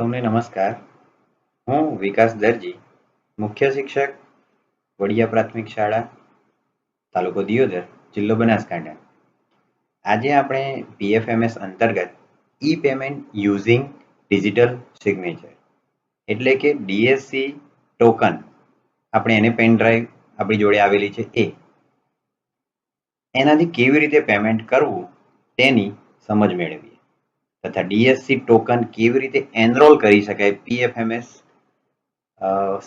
સૌને નમસ્કાર. હું વિકાસ દરજી, મુખ્ય શિક્ષક, વડિયા પ્રાથમિક શાળા, તાલુકો દિયોદર, જિલ્લો બનાસકાંઠા. આજે આપણે પીએફએમએસ અંતર્ગત ઈ પેમેન્ટ યુઝિંગ ડિજિટલ સિગ્નેચર એટલે કે ડીએસસી ટોકન, આપણે એને પેન ડ્રાઈવ આપણી જોડે આવેલી છે એનાથી કેવી રીતે પેમેન્ટ કરવું તેની સમજ મેળવીએ તથા ડીએસસી ટોકન કેવી રીતે એનરોલ કરી શકાય પીએફએમએસ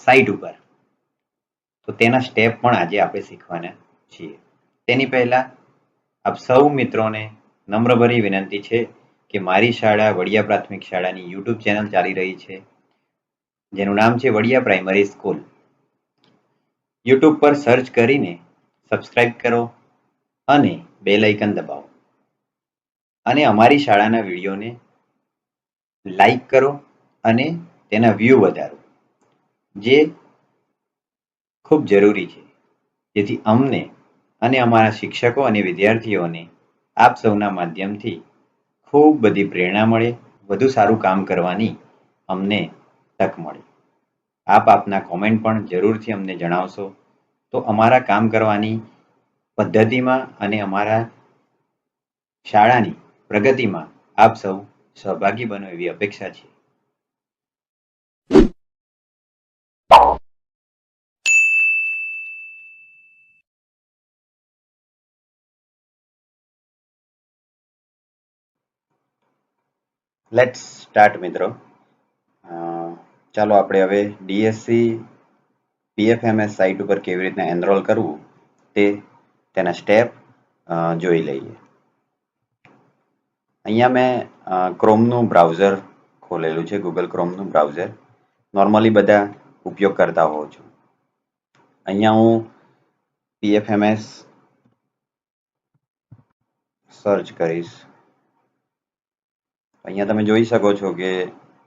સાઇટ ઉપર, તો તેના સ્ટેપ પણ આજે આપણે શીખવાના છીએ. તેની પહેલા આપ સૌ મિત્રોને નમ્રભરી વિનંતી છે કે મારી શાળા વડિયા પ્રાથમિક શાળાની યુટ્યુબ ચેનલ ચાલી રહી છે, જેનું નામ છે વડિયા પ્રાઇમરી સ્કૂલ. યુટ્યુબ પર સર્ચ કરીને સબસ્ક્રાઇબ કરો અને બેલ આઇકન દબાવો અને અમારી શાળાના વિડીયોને લાઈક કરો અને તેના વ્યૂ વધારો, જે ખૂબ જરૂરી છે, જેથી અમને અને અમારા શિક્ષકો અને વિદ્યાર્થીઓને આપ સૌના માધ્યમથી ખૂબ બધી પ્રેરણા મળે, વધુ સારું કામ કરવાની અમને તક મળે. આપ આપના કોમેન્ટ પણ જરૂરથી અમને જણાવશો તો અમારા કામ કરવાની પદ્ધતિમાં અને અમારા શાળાની પ્રગતિમાં આપ સૌ સહભાગી બનો એવી અપેક્ષા છે. લેટ્સ સ્ટાર્ટ મિત્રો. ચાલો આપણે હવે ડીએસસી પીએફએમએસ સાઇટ ઉપર કેવી રીતના એનરોલ કરવું તેના સ્ટેપ જોઈ લઈએ. અહીંયા મેં ક્રોમનું બ્રાઉઝર ખોલેલું છે, ગૂગલ ક્રોમનું બ્રાઉઝર. નોર્મલી બધા ઉપયોગ કરતા હોવ છો. અહીંયા હું પીએફએમએસ સર્ચ કરીશ. અહીંયા તમે જોઈ શકો છો કે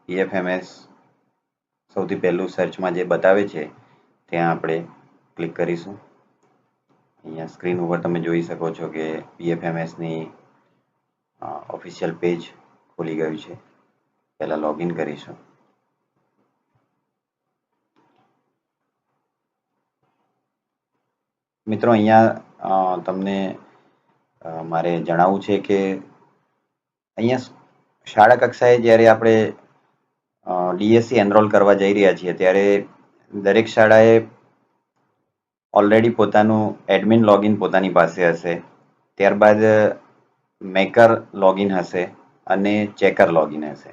પીએફએમએસ સૌથી પહેલું સર્ચમાં જે બતાવે છે ત્યાં આપણે ક્લિક કરીશું. અહીંયા સ્ક્રીન ઉપર તમે જોઈ શકો છો કે પીએફએમએસની ઓફિશિયલ પેજ ખુલી ગયું છે. પહેલાં લોગિન કરીશું. મિત્રો, અહીંયા તમને મારે જણાવવું છે કે અહીંયા શાળા કક્ષાએ જ્યારે આપણે ડીએસસી એનરોલ કરવા જઈ રહ્યા છીએ ત્યારે દરેક શાળાએ ઓલરેડી પોતાનું એડમિન લોગિન પોતાની પાસે હશે. ત્યારબાદ મેકર લોગિન હશે અને ચેકર લોગિન હશે.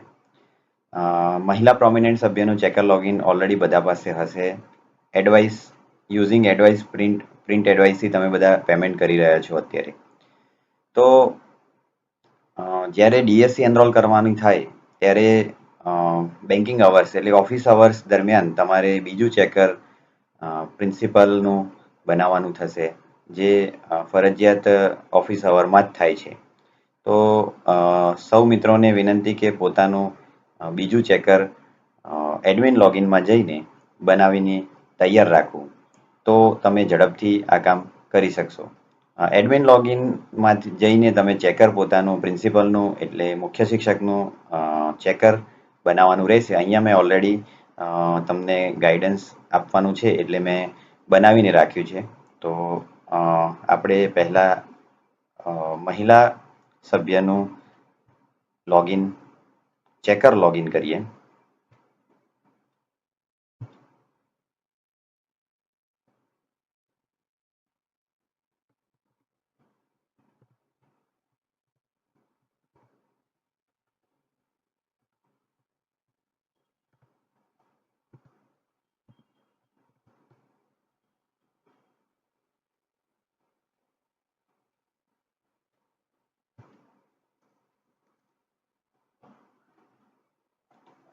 મહિલા પ્રોમિનન્ટ સભ્યનું ચેકર લોગિન ઓલરેડી બધા પાસે હશે. એડવાઇસ યુઝિંગ એડવાઇસ પ્રિન્ટ એડવાઇસથી તમે બધા પેમેન્ટ કરી રહ્યા છો અત્યારે. તો જ્યારે ડીએસસી એનરોલ કરવાની થાય ત્યારે બેન્કિંગ અવર્સ એટલે ઓફિસ અવર્સ દરમિયાન તમારે બીજું ચેકર પ્રિન્સિપલનું બનાવવાનું થશે, જે ફરજિયાત ઓફિસ અવરમાં જ થાય છે. તો સૌ મિત્રોને વિનંતી કે પોતાનું બીજું ચેકર એડમિન લોગિનમાં જઈને બનાવીને તૈયાર રાખવું, તો તમે ઝડપથી આ કામ કરી શકશો. એડમિન લોગિનમાં જઈને તમે ચેકર પોતાનું પ્રિન્સિપલનું એટલે મુખ્ય શિક્ષકનું ચેકર બનાવવાનું રહેશે. અહીંયા મેં ઓલરેડી તમને ગાઈડન્સ આપવાનું છે એટલે મેં બનાવીને રાખ્યું છે. તો આપણે પહેલાં મહિલા સભ્યનું લોગિન ચેકર લોગિન કરીએ.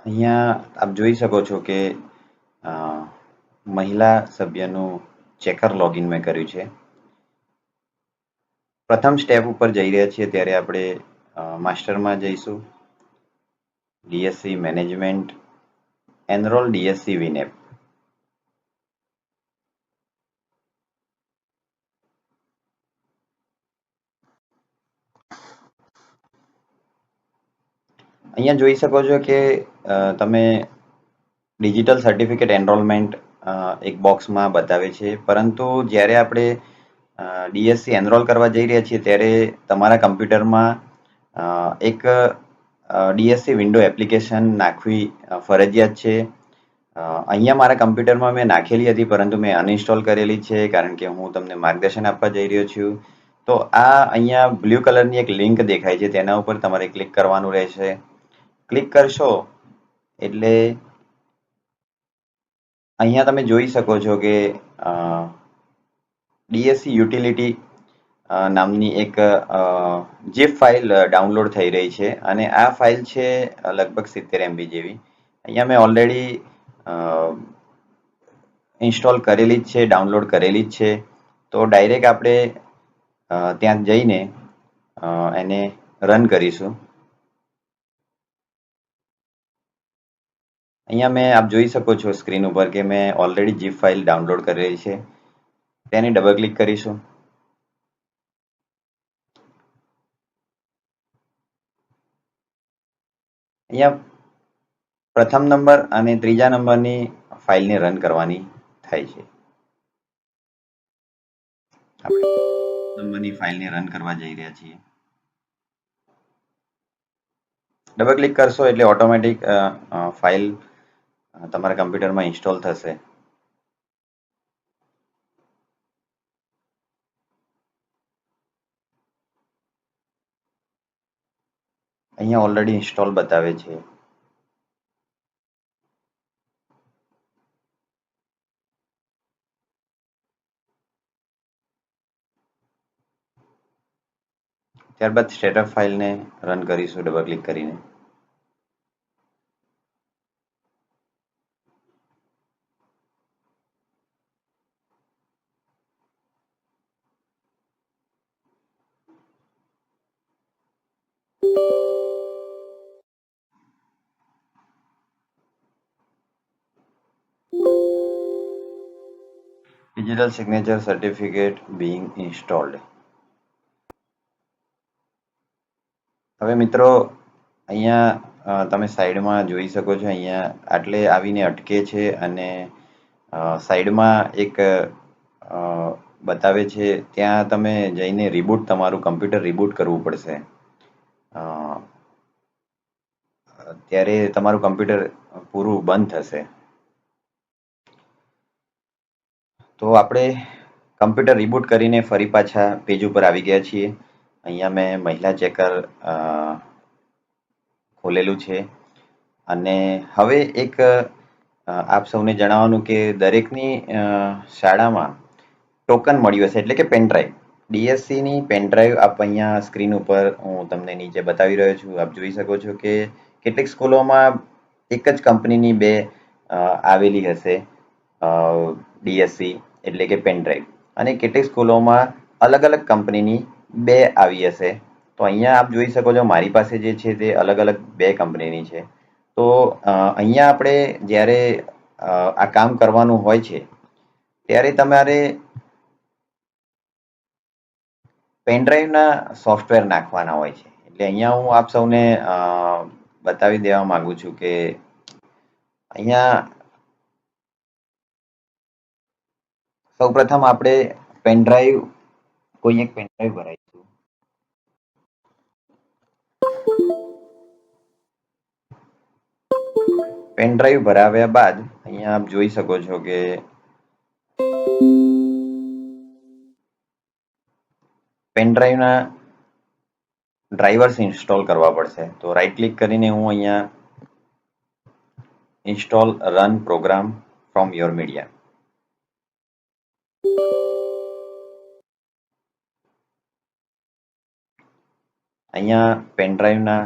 અહીંયા આપ જોઈ શકો છો કે મહિલા સભ્યનું ચેકર લોગિન મેં કર્યું છે. પ્રથમ સ્ટેપ ઉપર જઈ રહ્યા છીએ ત્યારે આપણે માસ્ટરમાં જઈશું. ડીએસસી મેનેજમેન્ટ એનરોલ ડીએસસી વિનેપ. અહીંયા જોઈ શકો છો કે તમે ડિજિટલ સર્ટિફિકેટ એનરોલમેન્ટ એક બોક્સમાં બતાવે છે, પરંતુ જ્યારે આપણે ડીએસસી એનરોલ કરવા જઈ રહ્યા છીએ ત્યારે તમારા કમ્પ્યુટરમાં એક ડીએસસી વિન્ડો એપ્લિકેશન નાખવી ફરજિયાત છે. અહીંયા મારા કમ્પ્યુટરમાં મેં નાખેલી હતી, પરંતુ મેં અનઇન્સ્ટોલ કરેલી છે કારણ કે હું તમને માર્ગદર્શન આપવા જઈ રહ્યો છું. તો આ અહીંયા બ્લુ કલરની એક લિંક દેખાય છે, તેના ઉપર તમારે ક્લિક કરવાનું રહેશે. ક્લિક કરશો એટલે અહીંયા તમે જોઈ શકો છો કે ડીએસસી યુટિલિટી નામની એક જીપ ફાઇલ ડાઉનલોડ થઈ રહી છે, અને આ ફાઇલ છે લગભગ 70 MB જેવી. અહીંયા મેં ઓલરેડી ઇન્સ્ટોલ કરેલી જ છે, ડાઉનલોડ કરેલી જ છે. તો ડાયરેક્ટ આપણે ત્યાં જઈને એને રન કરીશું. અહીંયા મેં આપ જોઈ શકો છો સ્ક્રીન ઉપર કે મેં ઓલરેડી જીપ ફાઇલ ડાઉનલોડ કરેલી છે. તેને ડબલ ક્લિક કરીશું. અહીંયા પ્રથમ નંબર અને ત્રીજા નંબરની ફાઇલને રન કરવાની થાય છે. આપણે નંબરની ફાઇલને રન કરવા જઈ રહ્યા છીએ. ડબલ ક્લિક કરશો એટલે ઓટોમેટિક ફાઇલ તમારા કમ્પ્યુટરમાં ઇન્સ્ટોલ થશે. અહીંયા ઓલરેડી ઇન્સ્ટોલ બતાવે છે. ત્યારબાદ સ્ટેટઅપ ફાઇલને રન કરીશું ડબલ ક્લિક કરીને. Digital signature certificate being installed. હવે મિત્રો અહીંયા તમે સાઈડમાં જોઈ શકો છો, અહીંયા આટલે આવીને અટકે છે અને સાઈડમાં એક બતાવે છે, ત્યાં તમે જઈને રિબૂટ તમારું કમ્પ્યુટર રિબૂટ કરવું પડશે. ત્યારે તમારું કમ્પ્યુટર પૂરું બંધ થશે. તો આપણે કમ્પ્યુટર રિબૂટ કરીને ફરી પાછા પેજ ઉપર આવી ગયા છીએ. અહીંયા મેં મહિલા ચેકર ખોલેલું છે, અને હવે એક આપ સૌને જણાવવાનું કે દરેકની શાળામાં ટોકન મળ્યું હશે, એટલે કે પેનડ્રાઈવ. ડીએસસીની પેનડ્રાઈવ આપ અહીંયા સ્ક્રીન ઉપર હું તમને નીચે બતાવી રહ્યો છું. આપ જોઈ શકો છો કે કેટલીક સ્કૂલોમાં એક જ કંપનીની બે આવેલી હશે ડીએસસી એટલે કે પેનડ્રાઈવ, અને કેટલીક સ્કૂલોમાં અલગ અલગ કંપનીની બે આવી હશે. તો અહીંયા આપ જોઈ શકો છો મારી પાસે જે છે તે અલગ અલગ બે કંપનીની છે. તો અહીંયા આપણે જ્યારે આ કામ કરવાનું હોય છે ત્યારે તમારે પેનડ્રાઈવના સોફ્ટવેર નાખવાના હોય છે. એટલે અહીંયા હું આપ સૌને બતાવી દેવા માંગુ છું કે અહીંયા સૌપ્રથમ આપણે પેનડ્રાઈવ કોઈ એક પેનડ્રાઈવ ભરાઈશું. પેનડ્રાઈવ ભરાવ્યા બાદ અહીંયા આપ જોઈ શકો છો કે પેનડ્રાઈવના ડ્રાઈવર્સ ઇન્સ્ટોલ કરવા પડશે. તો રાઈટ ક્લિક કરીને હું અહીંયા install run program from your media. અહીંયા પેનડ્રાઈવના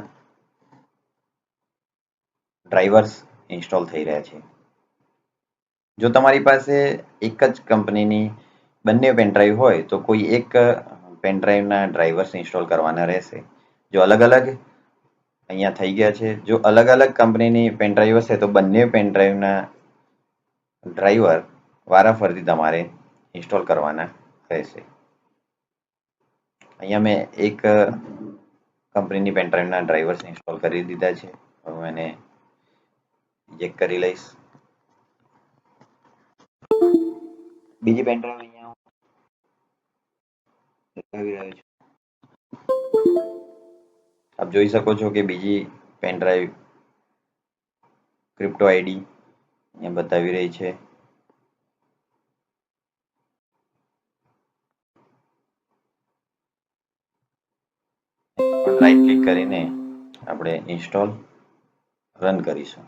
ડ્રાઈવર્સ ઇન્સ્ટોલ થઈ રહ્યા છે. જો તમારી પાસે એક જ કંપનીની બંને પેનડ્રાઈવ હોય તો કોઈ એક પેનડ્રાઈવના ડ્રાઈવર્સ ઇન્સ્ટોલ કરવાના રહેશે. જો અલગ અલગ અહીંયા થઈ ગયા છે. જો અલગ અલગ કંપનીની પેનડ્રાઈવ હશે તો બંને પેનડ્રાઈવના ડ્રાઈવર વારાફરતી તમારે ઇન્સ્ટોલ કરવાના રહેશે. અહીંયા મેં એક કંપનીની પેન ડ્રાઈવના ડ્રાઈવર્સ ઇન્સ્ટોલ કરી દીધા છે. હવે એને ઇજેક્ટ કરી લઈશ. બીજી પેન ડ્રાઈવ અહીંયા લગાવી રહ્યો છું. આપ જોઈ શકો છો કે બીજી પેન ડ્રાઈવ ક્રિપ્ટો આઈડી અહીંયા બતાવી રહી છે. રાઈટ ક્લિક કરીને આપણે ઇન્સ્ટોલ રન કરીશું.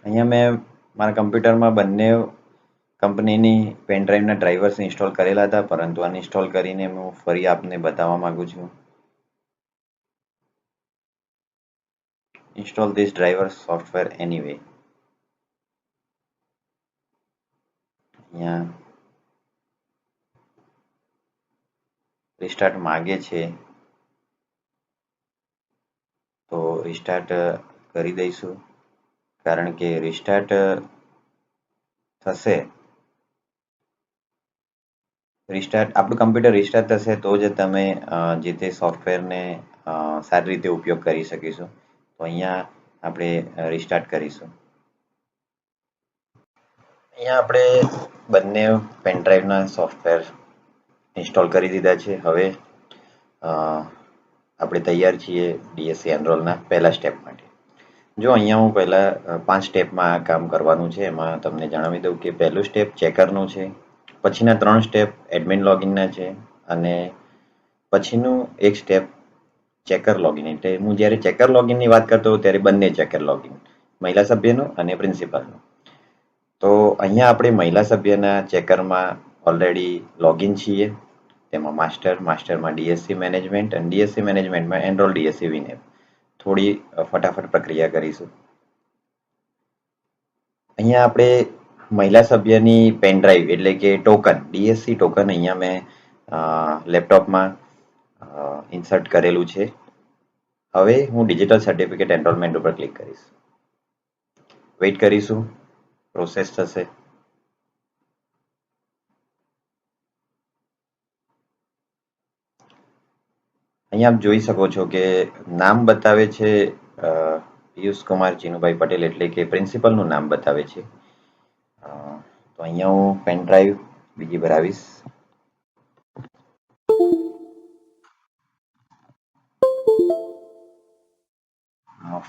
અહીંયા મેં મારા કમ્પ્યુટરમાં બંને કંપનીની પેન ડ્રાઈવના ડ્રાઈવર્સ ઇન્સ્ટોલ કરેલા હતા, પરંતુ અનઇન્સ્ટોલ કરીને હું ફરી આપને બતાવવા માંગુ છું. Install this driver software anyway. અહીંયા રિસ્ટાર્ટ માગે છે, તો રિસ્ટાર્ટ કરી દઈશું. કારણ કે રિસ્ટાર્ટ થશે, આપણું કમ્પ્યુટર રિસ્ટાર્ટ થશે તો જ તમે જે તે સોફ્ટવેરને સારી રીતે ઉપયોગ કરી શકીશું. તો અહીંયા આપણે રિસ્ટાર્ટ કરીશું. અહીંયા આપણે બંને પેન ડ્રાઈવના સોફ્ટવેર ઇન્સ્ટોલ કરી દીધા છે. હવે આપણે તૈયાર છીએ ડીએસસી એનરોલના પહેલા સ્ટેપ માટે. જો અહીંયા હું પહેલા 5 સ્ટેપમાં આ કામ કરવાનું છે. એમાં તમને જણાવી દઉં કે પહેલું સ્ટેપ ચેકરનું છે, પછીના 3 સ્ટેપ એડમિન લોગિનના છે, અને પછીનું એક સ્ટેપ ચેકર લોગિન. એટલે હું જ્યારે ચેકર લોગિનની વાત કરતો હોઉં ત્યારે બંને ચેકર લોગિન, મહિલા સભ્યનું અને પ્રિન્સિપાલનું. તો અહીંયા આપણે મહિલા સભ્યના ચેકરમાં ઓલરેડી લોગિન છીએ. તેમાં માસ્ટરમાં ડીએસસી મેનેજમેન્ટ અને ડીએસસી મેનેજમેન્ટમાં એનરોલ ડીએસસી વિનેપ. થોડી ફટાફટ પ્રક્રિયા કરીશું. અહીંયા આપણે મહિલા સભ્યની પેન ડ્રાઈવ એટલે કે ટોકન, ડીએસસી ટોકન અહીંયા મેં લેપટોપમાં ઇન્સર્ટ કરેલું છે. હવે હું ડિજિટલ સર્ટિફિકેટ એનરોલમેન્ટ ઉપર ક્લિક કરીશ. વેઇટ કરીશું, પ્રોસેસ થશે. અહીંયા આપ જોઈ શકો છો કે નામ બતાવે છે પિયુષ કુમાર ચીનુભાઈ પટેલ, એટલે કે પ્રિન્સિપલનું નામ બતાવે છે. તો અહીંયા હું પેન ડ્રાઈવ બીજી ભરાવીશ.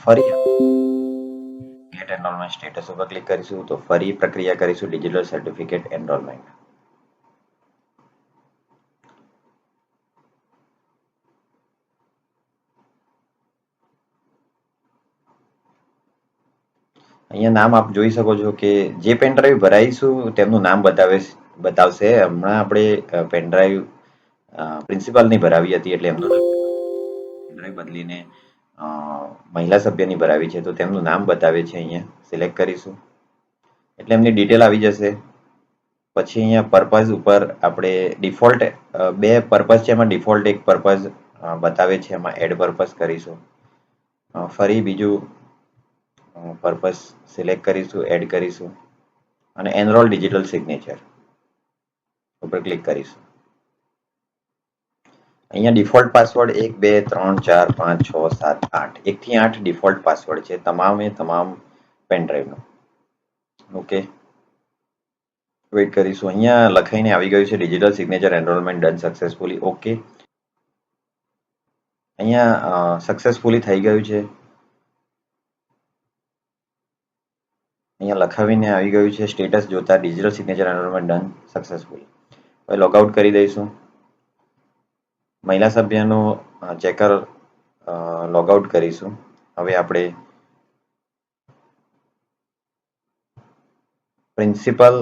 ફરી ગેટ એનરોલમેન્ટ સ્ટેટસ ઉપર ક્લિક કરીશું, તો ફરી પ્રક્રિયા કરીશું ડિજિટલ સર્ટિફિકેટ એનરોલમેન્ટ. અહીંયા નામ આપ જોઈ શકો છો કે જે પેન ડ્રાઈવ ભરાઈશું તેમનું નામ બતાવશે. હમણાં આપણે પેન ડ્રાઈવ પ્રિન્સિપાલની ભરાવી હતી, એટલે એમનું પેન ડ્રાઈવ બદલીને મહિલા સભ્યની ભરાવી છે, તો તેમનું નામ બતાવે છે. અહીંયા સિલેક્ટ કરીશું એટલે એમની ડિટેલ આવી જશે. પછી અહીંયા પર્પઝ ઉપર આપણે ડિફોલ્ટ બે પર્પઝ છે, એમાં ડિફોલ્ટ એક પર્પઝ બતાવે છે, એમાં એડ પર્પઝ કરીશું. ફરી બીજું પર્પઝ સિલેક્ટ કરીશું, એડ કરીશું અને એનરોલ ડિજિટલ સિગ્નેચર ઉપર ક્લિક કરીશું. અહીંયા ડિફોલ્ટ પાસવર્ડ 1 2 3 4 5 6 7 8 1 થી 8 ડિફોલ્ટ પાસવર્ડ છે તમામ પેન ડ્રાઈવનો. ઓકે, વેઇટ કરીશું. અહીંયા લખાઈને આવી ગયું છે digital signature enrolment done successfully. Okay, અહીંયા સક્સેસફુલી થઈ ગયું છે. અહીંયા લખાવીને આવી ગયું છે સ્ટેટસ જોતા digital signature enrolment done successfully. હવે લોગઆઉટ કરી દઈશું. મહિલા સભ્યનું ચેકર લોગઆઉટ કરીશું. હવે આપણે પ્રિન્સિપલ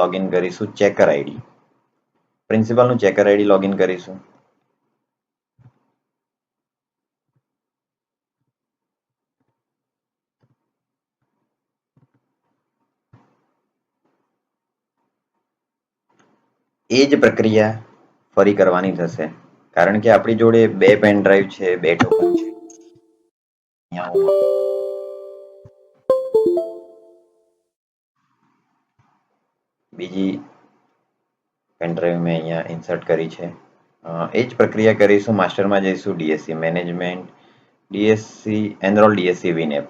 લોગિન કરીશું, ચેકર આઈડી. પ્રિન્સિપલનું ચેકર આઈડી લોગિન કરીશું. એ જ પ્રક્રિયા ફરી કરવાની થશે, કારણ કે આપણી જોડે 2 પેન ડ્રાઈવ છે, 2 ટોકન છે. બીજી પેનડ્રાઈવ મેં અહીંયા ઇન્સર્ટ કરી છે. એ જ પ્રક્રિયા કરીશું. માસ્ટરમાં જઈશું, DSC management, DSC enrol DSC વિનેપ.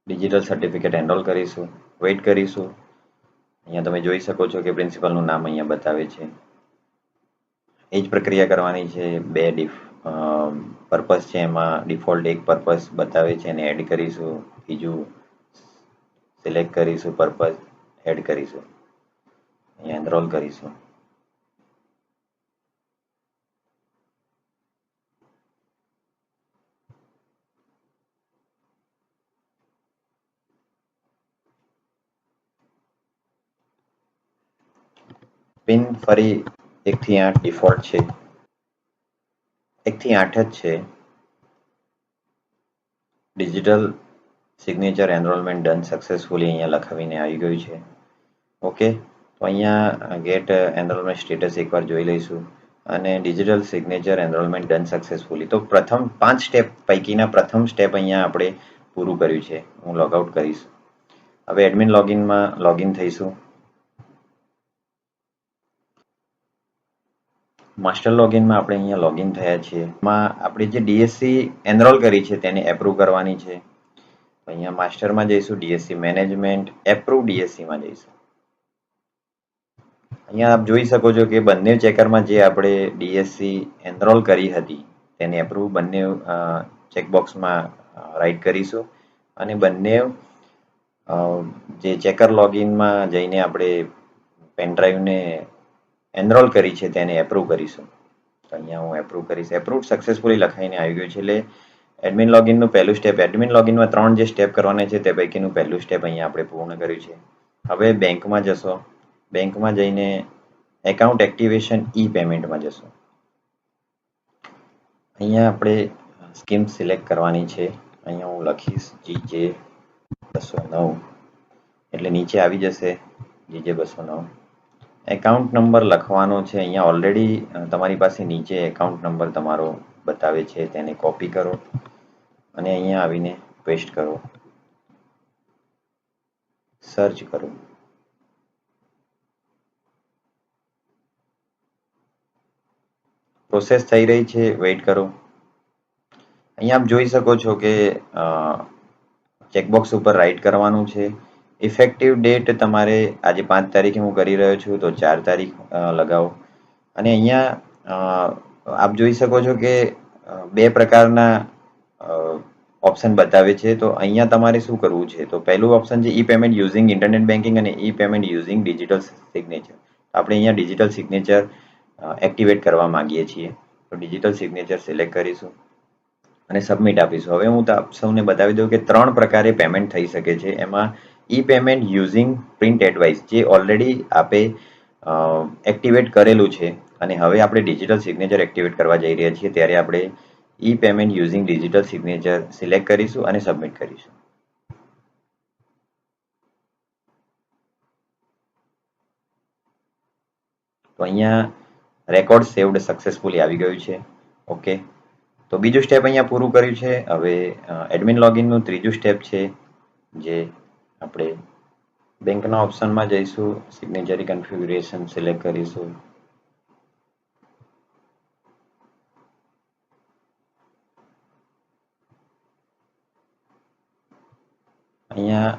ડિજિટલ સર્ટિફિકેટ એનરોલ કરીશું, વેઇટ કરીશું. અહીંયા તમે જોઈ શકો છો કે પ્રિન્સિપલનું નામ અહીંયા બતાવે છે. એ જ પ્રક્રિયા કરવાની છે. બે પર્પઝ છે, એમાં ડિફોલ્ટ એક પર્પઝ બતાવે છે એને એડ કરીશું. બીજું સિલેક્ટ કરીશું, પર્પઝ એડ કરીશું, અહીંયા એનરોલ કરીશું. પિન ફરી 1 થી 8 ડિફોલ્ટ છે, 1 થી 8 જ છે. Digital signature enrolment done successfully અહીંયા લખાવીને આવી ગયું છે. ઓકે, તો અહીંયા ગેટ એનરોલમેન્ટ સ્ટેટસ એકવાર જોઈ લઈશું. અને digital signature enrolment done successfully, તો પ્રથમ 5 સ્ટેપ પૈકીના પ્રથમ સ્ટેપ અહીંયા આપણે પૂરું કર્યું છે. હું લોગઆઉટ કરીશ. હવે એડમિન લોગિનમાં લોગિન થઈશું. માસ્ટર લોગિનમાં આપણે અહીંયા લોગિન થયા છીએ. એમાં આપણે જે ડીએસસી એનરોલ કરી છે તેને એપ્રૂવ કરવાની છે. અહીંયા માસ્ટરમાં જઈશું, ડીએસસી મેનેજમેન્ટ, એપ્રૂવ ડીએસસીમાં જઈશું. અહીંયા આપ જોઈ શકો છો કે બંને ચેકરમાં જે આપણે ડીએસસી એનરોલ કરી હતી તેને એપ્રૂવ બંને ચેકબોક્સમાં રાઈટ કરીશું. અને બંને જે ચેકર લોગિનમાં જઈને આપણે પેનડ્રાઈવને એનરોલ કરી છે તેને એપ્રૂવ કરીશું. તો અહીંયા હું એપ્રૂવ કરીશ. એપ્રૂવ સક્સેસફુલી લખાઈને આવી ગયું છે. એટલે એડમિન લોગિનનું પહેલું સ્ટેપ, એડમિન લોગિનમાં 3 જે સ્ટેપ કરવાના છે તે પૈકીનું પહેલું સ્ટેપ અહીંયા આપણે પૂર્ણ કર્યું છે. હવે બેંકમાં જશો. બેંકમાં જઈને એકાઉન્ટ એક્ટિવેશન ઈ પેમેન્ટમાં જશો. અહીંયા આપણે સ્કીમ સિલેક્ટ કરવાની છે. અહીંયા હું લખીશ GJ 209, એટલે નીચે આવી જશે GJ 209. એકાઉન્ટ નંબર લખવાનો છે. અહીંયા ઓલરેડી તમારી પાસે નીચે એકાઉન્ટ નંબર તમારો બતાવે છે, તેને કોપી કરો અને અહીંયા આવીને પેસ્ટ કરો, સર્ચ કરો. પ્રોસેસ થઈ રહી છે, વેઇટ કરો. અહીંયા આપ જોઈ શકો છો કે ચેકબોક્સ ઉપર રાઈટ કરવાનું છે. ઇફેક્ટિવ ડેટ તમારે આજે 5 તારીખે હું કરી રહ્યો છું, તો 4 તારીખ લગાવો. અને અહીંયા આપ જોઈ શકો છો કે બે પ્રકારના ઓપ્શન બતાવે છે. તો અહીંયા તમારે શું કરવું છે? તો પહેલું ઓપ્શન છે ઈ પેમેન્ટ યુઝિંગ ઇન્ટરનેટ બેન્કિંગ અને ઈ પેમેન્ટ યુઝિંગ ડિજિટલ સિગ્નેચર. આપણે અહીંયા ડિજિટલ સિગ્નેચર એક્ટિવેટ કરવા માંગીએ છીએ. તો ડિજિટલ સિગ્નેચર સિલેક્ટ કરીશું અને સબમિટ આપીશું. હવે હું આપ સૌને બતાવી દઉં કે 3 પ્રકારે પેમેન્ટ થઈ શકે છે. એમાં ઈ પેમેન્ટ યુઝિંગ પ્રિન્ટ એડવાઇસ, જે ઓલરેડી આપે એક્ટિવેટ કરેલું છે અને હવે આપણે ડિજિટલ સિગ્નેચર એક્ટિવેટ કરવા જઈ રહ્યા છીએ, ત્યારે આપણે e payment using digital signature select કરીશું અને સબમિટ કરીશું. તો અહીંયા રેકોર્ડ સેવડ સક્સેસફુલી આવી ગયું છે. ઓકે, તો બીજું સ્ટેપ અહીંયા પૂરું કર્યું છે. હવે એડમિન લોગિનનું ત્રીજું સ્ટેપ છે, જે આપણે બેંકના ઓપ્શનમાં જઈશું, સિગ્નેચરી કન્ફિગ્યુરેશન સિલેક્ટ કરીશું. અહીંયા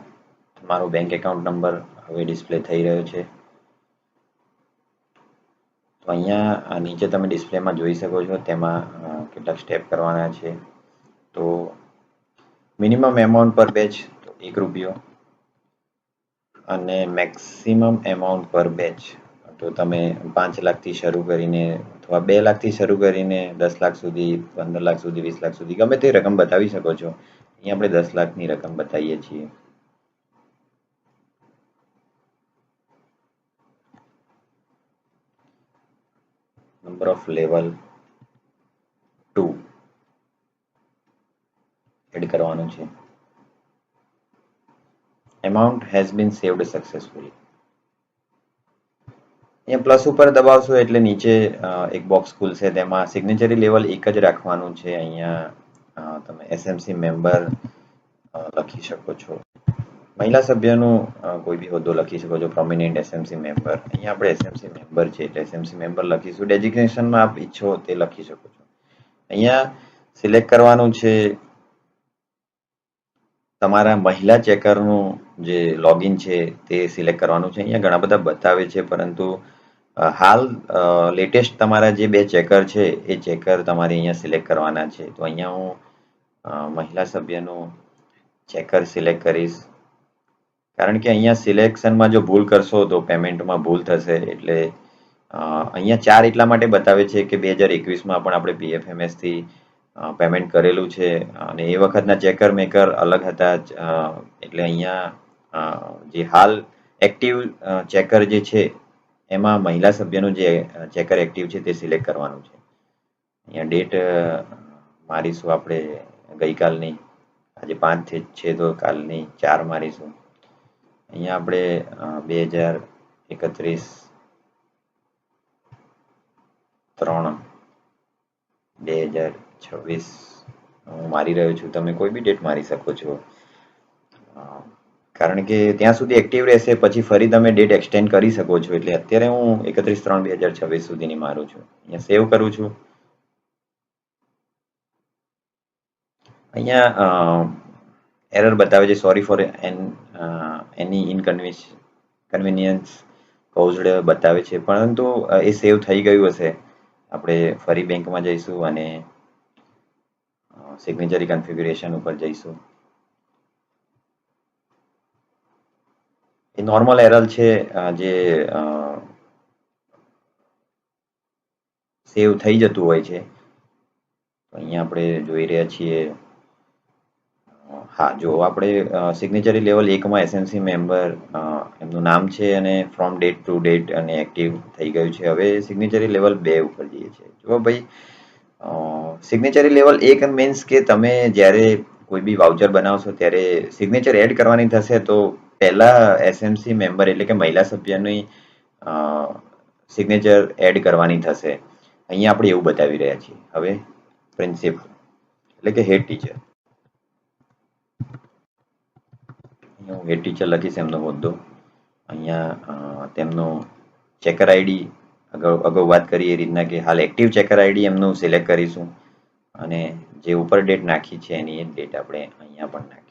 તમારો બેંક એકાઉન્ટ નંબર હવે ડિસ્પ્લે થઈ રહ્યો છે. તો અહીંયા નીચે તમે ડિસ્પ્લેમાં જોઈ શકો છો, તેમાં કેટલાક સ્ટેપ કરવાના છે. તો મિનિમમ એમાઉન્ટ પર બેચ તો ₹1 અને મેક્સિમમ એમાઉન્ટ પર બેચ તો તમે 5 લાખથી શરૂ કરીને અથવા 2 લાખથી શરૂ કરીને 10 લાખ સુધી, 15 લાખ સુધી, 20 લાખ સુધી ગમે તે રકમ બતાવી શકો છો. અહીંયા આપણે 10 લાખની રકમ બતાવીએ છીએ. Number of level 2. એડ કરવાનું છે. Amount has been saved successfully. અહીંયા પ્લસ ઉપર દબાવશો એટલે નીચે એક બોક્સ ખુલશે, તેમાં સિગ્નેચરી લેવલ એક જ રાખવાનું છે. અહીંયા તમે એસએમસી મેમ્બર લખી શકો છો. મહિલા સભ્યનું કોઈ બી હોદ્દો લખી શકો છો, પ્રોમિનન્ટ એસએમસી મેમ્બર. અહીંયા આપણે એસએમસી મેમ્બર છે એટલે એસએમસી મેમ્બર લખીશું. ડેઝિગ્નેશનમાં આપ ઈચ્છો તે લખી શકો છો. અહીંયા સિલેક્ટ કરવાનું છે તમારા મહિલા ચેકરનું જે લોગિન છે તે સિલેક્ટ કરવાનું છે. અહીંયા ઘણા બધા બતાવે છે, પરંતુ હાલ લેટેસ્ટ તમારા જે બે ચેકર છે એ ચેકર તમારે અહીંયા સિલેક્ટ કરવાના છે. તો અહીંયા હું મહિલા સભ્યનું ચેકર સિલેક્ટ કરીશ, કારણ કે અહીંયા સિલેક્શનમાં જો ભૂલ કરશો તો પેમેન્ટમાં ભૂલ થશે. એટલે અહીંયા 4 એટલા માટે બતાવે છે કે 2021માં પણ આપણે પીએફએમએસથી પેમેન્ટ કરેલું છે અને એ વખતના ચેકર મેકર અલગ હતા. એટલે અહીંયા જે હાલ એક્ટિવ ચેકર જે છે એમાં મહિલા સભ્યનું જે ચેકર એક્ટિવ છે તે સિલેક્ટ કરવાનું છે. અહીંયા ડેટ મારીશું આપણે ગઈકાલની, આજે 5 છે તો કાલની 4 મારીશું. અહીંયા આપણે 2031/3/2026 હું મારી રહ્યો છું. તમે કોઈ બી ડેટ મારી શકો છો, કારણ કે ત્યાં સુધી એક્ટિવ રહેશે, પછી ફરી તમે ડેટ એક્સટેન્ડ કરી શકો છો. એટલે અત્યારે હું 31/3/2026 સુધીની મારું છું. અહીંયા સેવ કરું છું. અહીંયા એરર બતાવે છે, sorry for any convenience caused બતાવે છે, પરંતુ એ સેવ થઈ ગયું હશે. આપણે ફરી બેંકમાં જઈશું અને સિગ્નેચરી કન્ફિગ્યુરેશન ઉપર જઈશું. એ નોર્મલ એરર છે જે સેવ થઈ જતું હોય છે. અહીંયા આપણે જોઈ રહ્યા છીએ. હા, જો આપણે સિગ્નેચરી લેવલ 1માં એસએમસી મેમ્બર એમનું નામ છે અને ફ્રોમ ડેટ ટુ ડેટ અને એક્ટિવ થઈ ગયું છે. હવે સિગ્નેચરી લેવલ 2 ઉપર જઈએ છીએ. જો ભાઈ સિગ્નેચરી લેવલ 1 મીન્સ કે તમે જ્યારે કોઈ બી વાઉચર બનાવશો ત્યારે સિગ્નેચર એડ કરવાની થશે, તો પહેલા એસએમસી મેમ્બર એટલે કે મહિલા સભ્યની સિગ્નેચર એડ કરવાની થશે. અહીંયા આપણે એવું બતાવી રહ્યા છીએ. હવે પ્રિન્સિપલ એટલે કે હેડ ટીચર, હું હેડ ટીચર લખીશ એમનો હોદ્દો. અહીંયા તેમનો ચેકર આઈડી અગાઉ વાત કરી એ રીતના કે હાલ એક્ટિવ ચેકર આઈડી એમનું સિલેક્ટ કરીશું અને જે ઉપર ડેટ નાખી છે એની એ ડેટ આપણે અહીંયા પણ નાખીશું.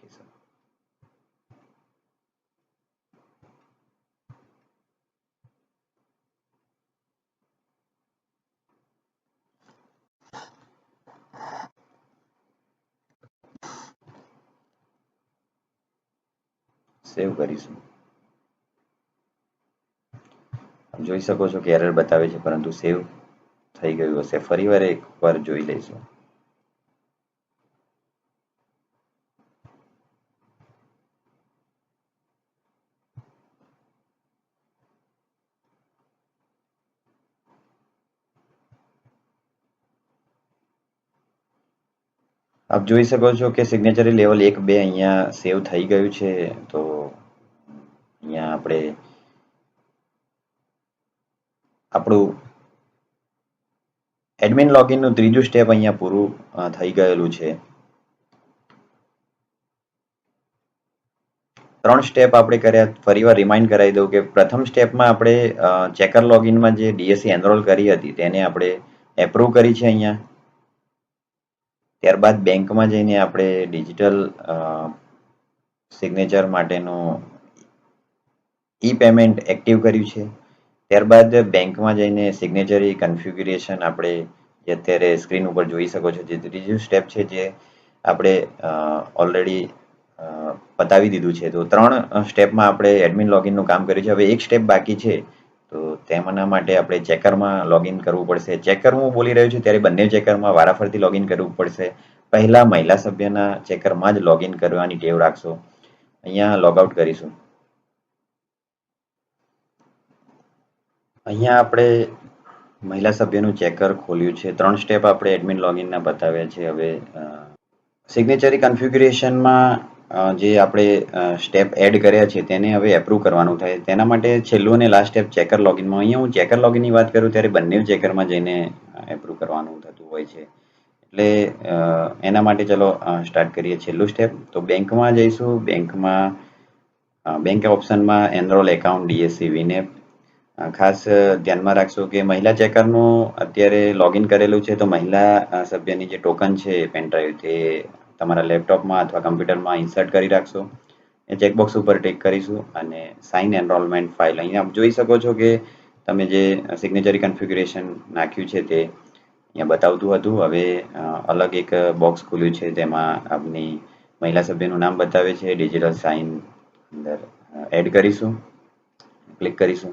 સેવ કરીશું. જોઈ શકો છો કે એરર બતાવે છે, પરંતુ સેવ થઈ ગયું હશે. ફરીવાર એકવાર જોઈ લઈશું. આપ જોઈ શકો છો કે સિગ્નેચરી લેવલ 1-2 અહીંયા સેવ થઈ ગયું છે. તો અહીંયા આપણે આપણું એડમિન લોગિનનું ત્રીજું સ્ટેપ અહીંયા પૂરું થઈ ગયેલું છે. 3 સ્ટેપ આપણે કર્યા. ફરીવાર રિમાઇન્ડ કરાવી દઉં કે પ્રથમ સ્ટેપમાં આપણે ચેકર લોગિનમાં જે ડીએસસી એનરોલ કરી હતી તેને આપણે એપ્રૂવ કરી છે અહીંયા. ત્યારબાદ બેંકમાં જઈને આપણે ડિજિટલ સિગ્નેચર માટેનું ઈ પેમેન્ટ એક્ટિવ કર્યું છે. ત્યારબાદ બેંકમાં જઈને સિગ્નેચરી કન્ફિગ્યુરેશન આપણે જે અત્યારે સ્ક્રીન ઉપર જોઈ શકો છો, જે ત્રીજું સ્ટેપ છે જે આપણે ઓલરેડી બતાવી દીધું છે. તો 3 સ્ટેપમાં આપણે એડમિન લોગિનનું કામ કર્યું છે. હવે એક સ્ટેપ બાકી છે, તો તેના માટે આપણે ચેકરમાં લોગિન કરવું પડશે. ચેકર હું બોલી રહ્યો છું ત્યારે બંને ચેકરમાં વારાફરતી લોગિન કરવું પડશે. પહેલા મહિલા સભ્યના ચેકરમાં જ લોગિન કરવાની ટેવ રાખશો. અહીંયા લોગઆઉટ કરીશું. અહીંયા આપણે મહિલા સભ્યનું ચેકર ખોલ્યું છે. 3 સ્ટેપ આપણે એડમિન લોગિનના બતાવ્યા છે. હવે સિગ્નેચરી કન્ફિગ્યુરેશનમાં જે આપણે સ્ટેપ એડ કર્યા છે તેને હવે એપ્રૂવ કરવાનું થાય. તેના માટે છેલ્લું અને લાસ્ટ સ્ટેપ ચેકર લોગિનમાં. અહીંયા હું ચેકર લોગિનની વાત કરું ત્યારે બંને ચેકરમાં જઈને એપ્રૂવ કરવાનું થતું હોય છે. એટલે એના માટે ચલો સ્ટાર્ટ કરીએ છેલ્લું સ્ટેપ. તો બેંકમાં જઈશું. બેંક ઓપ્શનમાં એનરોલ એકાઉન્ટ ડીએસસી વિનેપ. ખાસ ધ્યાનમાં રાખશો કે મહિલા ચેકરનું અત્યારે લોગિન કરેલું છે તો મહિલા સભ્યની જે ટોકન છે પેનડ્રાઈવ તે તમારા લેપટોપમાં અથવા કમ્પ્યુટરમાં ઇન્સર્ટ કરી રાખશો. એ ચેકબોક્સ ઉપર ટિક કરીશું અને સાઇન એનરોલમેન્ટ ફાઇલ. અહીંયા આપ જોઈ શકો છો કે તમે જે સિગ્નેચરી કન્ફિગ્યુરેશન નાખ્યું છે તે અહીંયા બતાવતું હતું. હવે અલગ એક બોક્સ ખુલ્યું છે તેમાં આપની મહિલા સભ્યનું નામ બતાવે છે. ડિજિટલ સાઇન અંદર એડ કરીશું, ક્લિક કરીશું.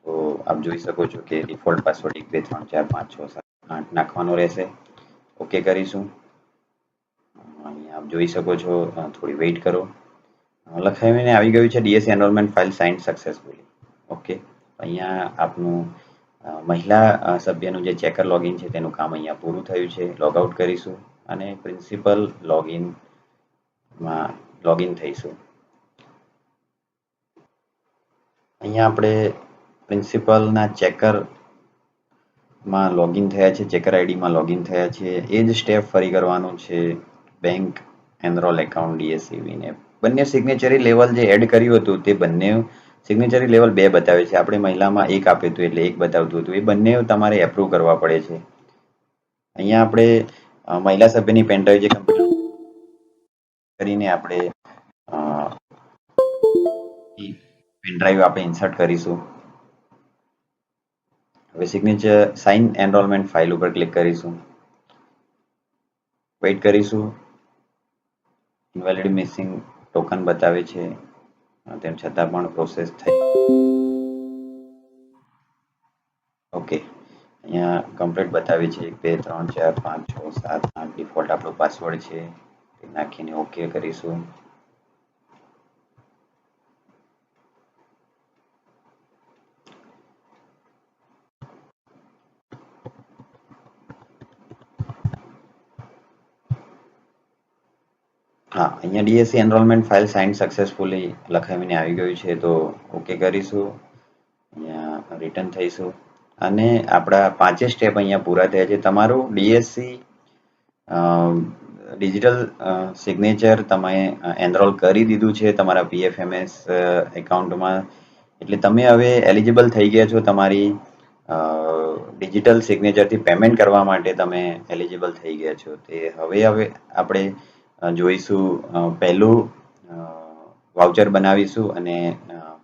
તો આપ જોઈ શકો છો કે ડિફોલ્ટ પાસવર્ડ 1 2 3 4 5 6 7 8 નાખવાનો રહેશે. ઓકે કરીશું. અહીંયા આપ જોઈ શકો છો, થોડી વેઇટ કરો. લખાવીને આવી ગયું છે DSC enrolment file sign successfully. Okay. અહીંયા આપનું મહિલા સભ્યનું જે ચેકર લોગિન છે તેનું કામ અહીંયા પૂરું થયું છે. લોગઆઉટ કરીશું અને પ્રિન્સિપલ લોગિનમાં લોગિન થઈશું. અહીંયા આપણે પ્રિન્સિપલના ચેકરમાં લોગિન થયા છે, ચેકર આઈડીમાં લોગિન થયા છે. એ જ સ્ટેપ ફરી કરવાનું છે. બેંક એનરોલ એકાઉન્ટ ડીએસસી વિનેપ. બંને સિગ્નેચરી લેવલ જે એડ કર્યું હતું તે બંને સિગ્નેચરી લેવલ 2 બતાવે છે. આપણે મહિલામાં 1 આપ્યું હતું એટલે 1 બતાવતું હતું. એ બંને તમારે એપ્રૂવ કરવા પડે છે. અહીંયા આપણે મહિલા સભ્યની પેનડ્રાઈવ જે કમ્પ્યુટર કરીને આપણે પેનડ્રાઈવ આપણે ઇન્સર્ટ કરીશું. હવે સિગ્નેચર સાઇન એનરોલમેન્ટ ફાઇલ ઉપર ક્લિક કરીશું. વેઇટ કરીશું. ઇનવેલિડ મિસિંગ ટોકન બતાવે છે, તેમ છતાં પણ પ્રોસેસ થઈ. ઓકે. અહીંયા કમ્પ્લીટ બતાવે છે. 1 2 3 4 5 6 7 8 ડિફોલ્ટ આપણો પાસવર્ડ છે તે નાખીને ઓકે કરીશું. હા, અહીંયા DSC enrolment file sign successfully લખાવીને આવી ગયું છે તો ઓકે કરીશું. અહીંયા રિટર્ન થઈશું અને આપણા 5 સ્ટેપ અહીંયા પૂરા થયા છે. તમારું ડીએસસી ડિજિટલ સિગ્નેચર તમે એનરોલ કરી દીધું છે તમારા પીએફએમએસ એકાઉન્ટમાં. એટલે તમે હવે એલિજિબલ થઈ ગયા છો. તમારી ડિજિટલ સિગ્નેચરથી પેમેન્ટ કરવા માટે તમે એલિજિબલ થઈ ગયા છો. તે હવે આપણે જોઈશું. પહેલું વાઉચર બનાવીશું અને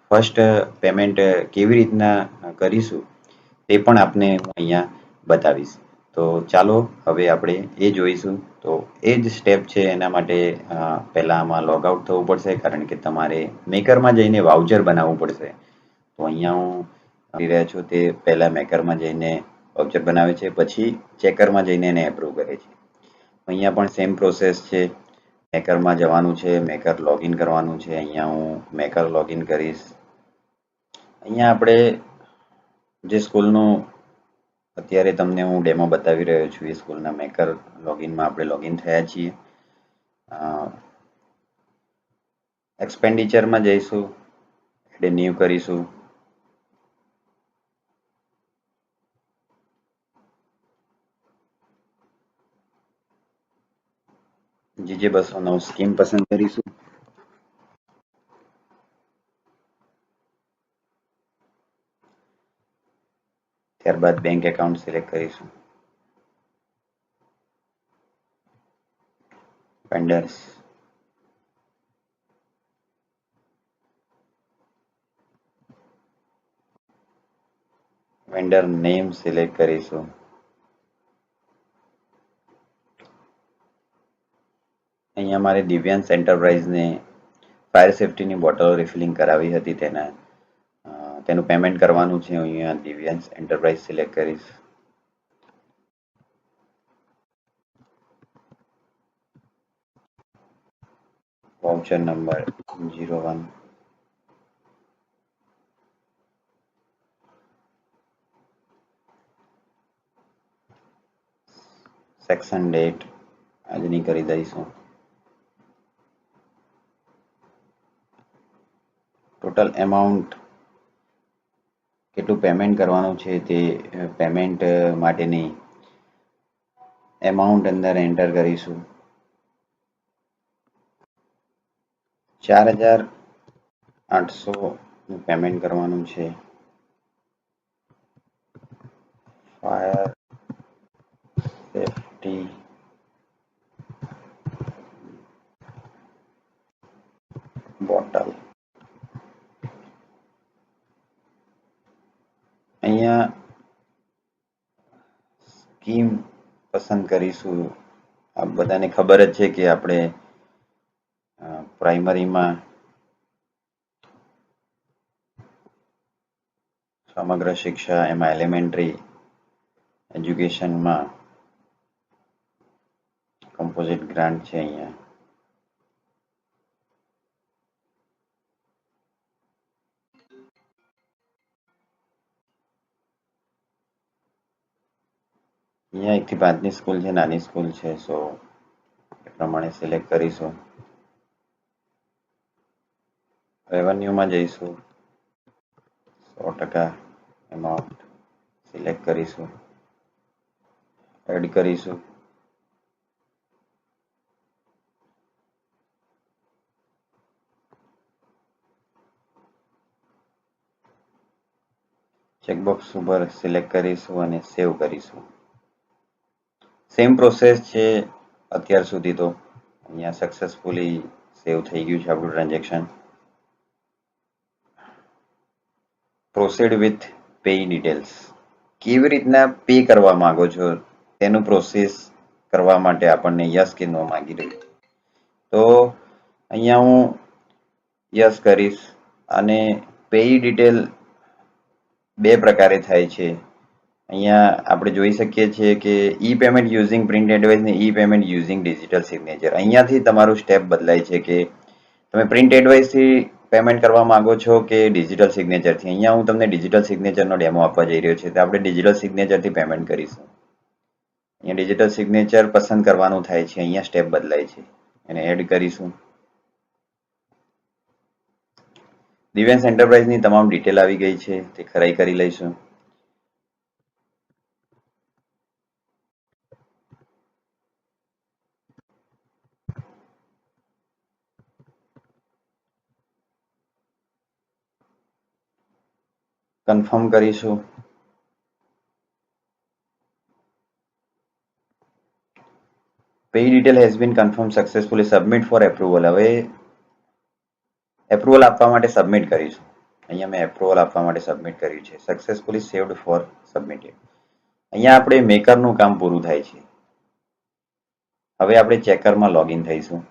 ફર્સ્ટ પેમેન્ટ કેવી રીતના કરીશું તે પણ આપને હું અહીંયા બતાવીશ. તો ચાલો હવે આપણે એ જોઈશું. તો એ જ સ્ટેપ છે. એના માટે પહેલાં આમાં લોગઆઉટ થવું પડશે કારણ કે તમારે મેકરમાં જઈને વાઉચર બનાવવું પડશે. તો અહીંયા હું કરી રહ્યા છું તે પહેલાં મેકરમાં જઈને વાઉચર બનાવે છે, પછી ચેકરમાં જઈને એને એપ્રૂવ કરે છે. અહીંયા પણ સેમ પ્રોસેસ છે. મેકરમાં જવાનું છે, મેકર લોગિન કરવાનું છે. અહીંયા હું મેકર લોગિન કરીશ. અહીંયા આપણે જે સ્કૂલનું અત્યારે તમને હું ડેમો બતાવી રહ્યો છું એ સ્કૂલના મેકર લોગિનમાં આપણે લોગિન થયા છીએ. એક્સપેન્ડિચરમાં જઈશું, એટલે ન્યૂ કરીશું. જીજે 209 સ્કીમ પસંદ કરીશું. ત્યારબાદ બેંક એકાઉન્ટ સિલેક્ટ કરીશું. વેન્ડર્સ, વેન્ડર નેમ સિલેક્ટ કરીશું. અહીંયા મારે દિવ્યાંશ એન્ટરપ્રાઇઝને ફાયર સેફ્ટીની બોટલ રિફિલિંગ કરાવી હતી તેનું પેમેન્ટ કરવાનું છે. અહીંયા દિવ્યાંશ એન્ટરપ્રાઇઝ સિલેક્ટ કરીશ. વાઉચર નંબર 01 સેક્શન ડેટ આજની કરી દઈશું. ટોટલ એમાઉન્ટ કેટલું પેમેન્ટ કરવાનું છે તે પેમેન્ટ માટેની એમાઉન્ટ અંદર એન્ટર કરીશું. 4,800 પેમેન્ટ કરવાનું છે. Fire safety bottle. અહીંયા સ્કીમ પસંદ કરીશું. આ બધાને ખબર જ છે કે આપણે પ્રાઇમરીમાં સમગ્ર શિક્ષા એમાં એલિમેન્ટરી એજ્યુકેશનમાં કમ્પોઝિટ ગ્રાન્ટ છે. અહીંયા 1 થી 5ની સ્કૂલ છે, નાની સ્કૂલ છે, સો એ પ્રમાણે સિલેક્ટ કરીશું. રેવન્યુમાં જઈશું, 100% એમાઉન્ટ સિલેક્ટ કરીશું, એડ કરીશું. ચેકબોક્સ ઉપર સિલેક્ટ કરીશું અને સેવ કરીશું. સેમ પ્રોસેસ છે અત્યાર સુધી તો. અહીંયા સક્સેસફુલી સેવ થઈ ગયું છે આપણું transaction. Proceed with pay details. કેવી રીતના પે કરવા માંગો છો તેનું પ્રોસેસ કરવા માટે આપણને યસ કહેવા માંગી રહ્યું. તો અહીંયા હું યસ કરીશ અને પે ડિટેલ બે પ્રકારે થાય છે. અહીંયા આપણે જોઈ શકીએ છીએ કે ઈ પેમેન્ટ યુઝિંગ પ્રિન્ટ એડવાઇસ ને ઈ પેમેન્ટ યુઝિંગ ડિજિટલ સિગ્નેચર. અહીંયાથી તમારું સ્ટેપ બદલાય છે કે તમે પ્રિન્ટ એડવાઇસથી પેમેન્ટ કરવા માંગો છો કે ડિજિટલ સિગ્નેચરથી. અહીંયા હું તમને ડિજિટલ સિગ્નેચરનો ડેમો આપવા જઈ રહ્યો છું. તો આપણે ડિજિટલ સિગ્નેચરથી પેમેન્ટ કરીશું. અહીંયા ડિજિટલ સિગ્નેચર પસંદ કરવાનું થાય છે. અહીંયા સ્ટેપ બદલાય છે. એને એડ કરીશું. દિવ્યાંશ એન્ટરપ્રાઇઝની તમામ ડિટેલ આવી ગઈ છે, તે ખરાઈ કરી લઈશું. કન્ફર્મ કરીશું. Pay detail has been confirm successfully, submit for approval. હવે એપ્રુવલ આપવા માટે સબમિટ કરીશું. અહીંયા મેં એપ્રુવલ આપવા માટે સબમિટ કર્યું છે. Successfully saved for submitted. અહીંયા આપણે મેકરનું કામ પૂરું થાય છે. હવે આપણે ચેકરમાં લોગિન થઈશું.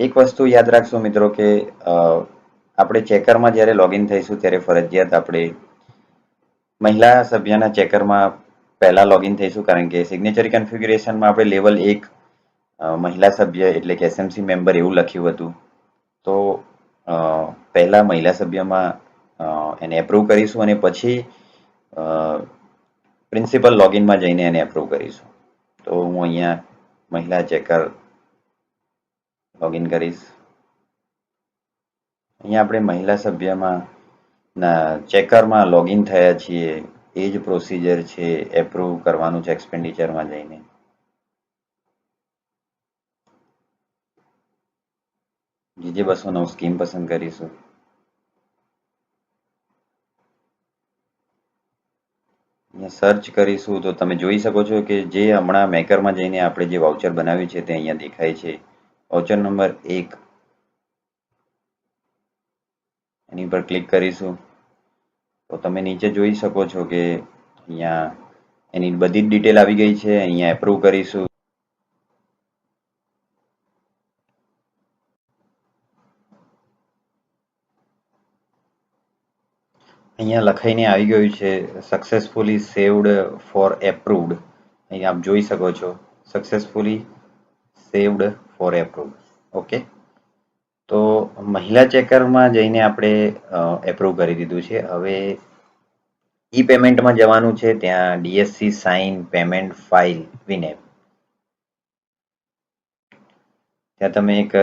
એક વસ્તુ યાદ રાખશો મિત્રો કે આપણે ચેકરમાં જ્યારે લોગિન થઈશું ત્યારે ફરજિયાત આપણે મહિલા સભ્યના ચેકરમાં પહેલા લોગિન થઈશું, કારણ કે સિગ્નેચરી કન્ફિગ્યુરેશનમાં આપણે લેવલ 1 મહિલા સભ્ય એટલે કે એસએમસી મેમ્બર એવું લખ્યું હતું. તો પહેલા મહિલા સભ્યમાં એને એપ્રૂવ કરીશું અને પછી પ્રિન્સિપલ લોગિનમાં જઈને એને એપ્રૂવ કરીશું. તો હું અહીંયા મહિલા ચેકર લોગિન કરીશ. અહીંયા આપણે મહિલા સભ્યમાં ચેકરમાં લોગિન થયા છીએ. એ જ પ્રોસિજર છે, એપ્રૂવ કરવાનું છે એક્સપેન્ડિચરમાં જઈને. GJ 209 સ્કીમ પસંદ કરીશું. અહીંયા સર્ચ કરીશું તો તમે જોઈ શકો છો કે જે હમણાં મેકરમાં જઈને આપણે જે વાઉચર બનાવ્યું છે તે અહીંયા દેખાય છે. વાઉચર નંબર 1, એની પર ક્લિક કરીશું તો તમે નીચે જોઈ શકો છો કે અહીંયા એની બધી જ ડિટેલ આવી ગઈ છે. અહીંયા એપ્રૂવ કરીશું. અહીંયા લખાઈને આવી ગયું છે સક્સેસફુલી સેવ્ડ ફોર એપ્રુવડ. અહીંયા આપ જોઈ શકો છો successfully saved for approved. Okay, તો મહિલા ચેકરમાં જઈને આપણે એપ્રૂવ કરી દીધું છે. હવે ઈ પેમેન્ટમાં જવાનું છે, ત્યાં ડીએસસી સાઇન પેમેન્ટ ફાઇલ વિનેપ, ત્યાં તમે એક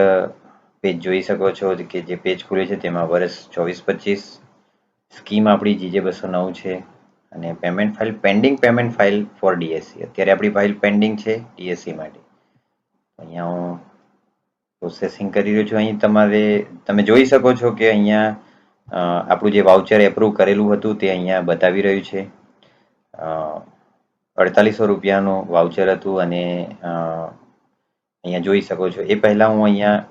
પેજ જોઈ શકો છો કે જે પેજ ખુલે છે તેમાં વર્ષ 24-25 સ્કીમ આપણી GJ209 છે અને payment file pending payment file for DSC, અત્યારે આપણી ફાઇલ પેન્ડિંગ છે ડીએસસી માટે. અહીંયા હું પ્રોસેસિંગ કરી રહ્યો છું. અહીં તમે જોઈ શકો છો કે અહીંયા આપણું જે વાઉચર એપ્રુવ કરેલું હતું તે અહીંયા બતાવી રહ્યું છે. 4800 રૂપિયાનું વાઉચર હતું અને અહીંયા જોઈ શકો છો. એ પહેલાં હું અહીંયા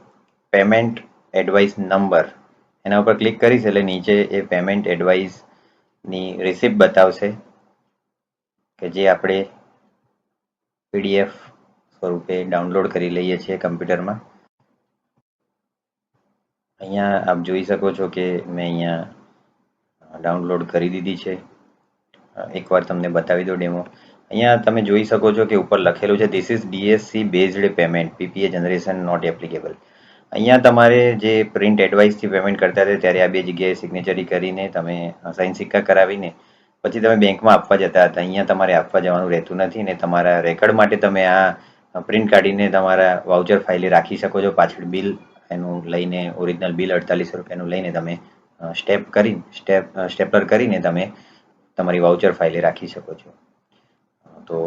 પેમેન્ટ એડવાઇસ નંબર એના ઉપર ક્લિક કરીશ એટલે નીચે એ પેમેન્ટ એડવાઇસની રિસિપ્ટ બતાવશે કે જે આપણે PDF સ્વરૂપે ડાઉનલોડ કરી લઈએ છીએ કમ્પ્યુટરમાં. અહીંયા આપ જોઈ શકો છો કે મેં અહીંયા ડાઉનલોડ કરી દીધી છે. એકવાર તમને બતાવી દો ડેમો. અહીંયા તમે જોઈ શકો છો કે ઉપર લખેલું છે this is DSC based payment PPA generation not applicable. અહીંયા તમારે જે પ્રિન્ટ એડવાઇસથી પેમેન્ટ કરતા હતા ત્યારે આ બે જગ્યાએ સિગ્નેચરી કરીને તમે સાઇન સિક્કા કરાવીને પછી તમે બેંકમાં આપવા જતા હતા. અહીંયા તમારે આપવા જવાનું રહેતું નથી ને તમારા રેકર્ડ માટે તમે આ પ્રિન્ટ કાઢીને તમારા વાઉચર ફાઇલે રાખી શકો છો. પાછળ બિલ એનું લઈને ઓરિજિનલ બિલ 4800 રૂપિયાનું લઈને તમે સ્ટેપલર કરીને તમે તમારી વાઉચર ફાઇલે રાખી શકો છો. તો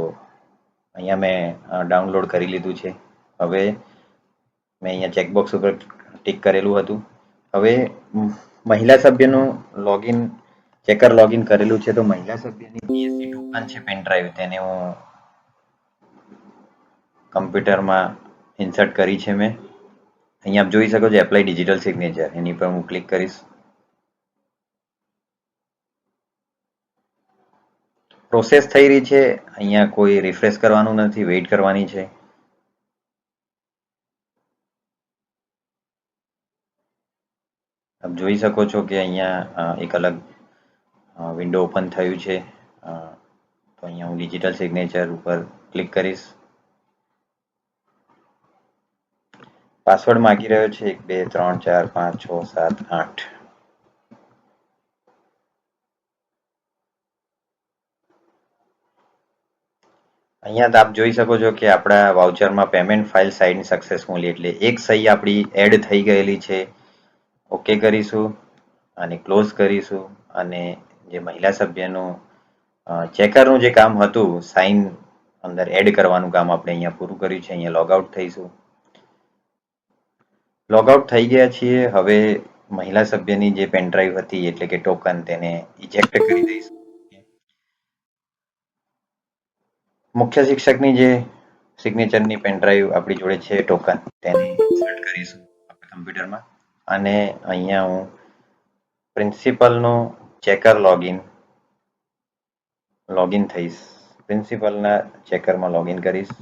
અહીંયા મેં ડાઉનલોડ કરી લીધું છે. હવે મેં અહીંયા ચેકબોક્સ ઉપર ટિક કરેલું હતું. હવે મહિલા સભ્યનું લોગિન ચેકર લોગિન કરેલું છે, તો મહિલા સભ્યની DSC ટોકન છે પેન ડ્રાઈવ તેને હું કમ્પ્યુટરમાં ઇન્સર્ટ કરી છે મેં. અહીંયા આપ જોઈ શકો છો એપ્લાય ડિજિટલ સિગ્નેચર, એની પર હું ક્લિક કરીશ. પ્રોસેસ થઈ રહી છે. અહીંયા કોઈ રિફ્રેશ કરવાનું નથી, વેઇટ કરવાની છે. આપ જોઈ શકો છો કે અહીંયા એક અલગ વિન્ડો ઓપન થયું છે. તો અહીંયા હું ડિજિટલ સિગ્નેચર ઉપર ક્લિક કરીશ. પાસવર્ડ માંગી રહ્યો છે 1 2 3 4 5 6 7 8. અહીંયા આપ જોઈ શકો છો કે આપણા વાઉચરમાં પેમેન્ટ ફાઇલ સાઇન સક્સેસફુલી, એટલે એક સહી આપણી એડ થઈ ગયેલી છે. ઓકે કરીશું અને ક્લોઝ કરીશું અને જે મહિલા સભ્યનું ચેકરનું જે કામ હતું સાઇન અંદર એડ કરવાનું કામ આપણે અહીંયા પૂરું કર્યું છે. અહીંયા લોગ આઉટ થઈશું. લોગ આઉટ થઈ ગયા છીએ. હવે મહિલા સભ્યની જે પેન ડ્રાઈવ હતી એટલે કે ટોકન તેને ઇજેક્ટ કરી દઈશું. મુખ્ય શિક્ષકની જે સિગ્નેચરની પેન ડ્રાઈવ આપણી જોડે છે ટોકન તેને ઇન્સર્ટ કરીશું આપણે કમ્પ્યુટરમાં અને અહીંયા હું પ્રિન્સિપલનું ચેકર લોગિન થઈશ. પ્રિન્સિપલના ચેકરમાં લોગિન કરીશ.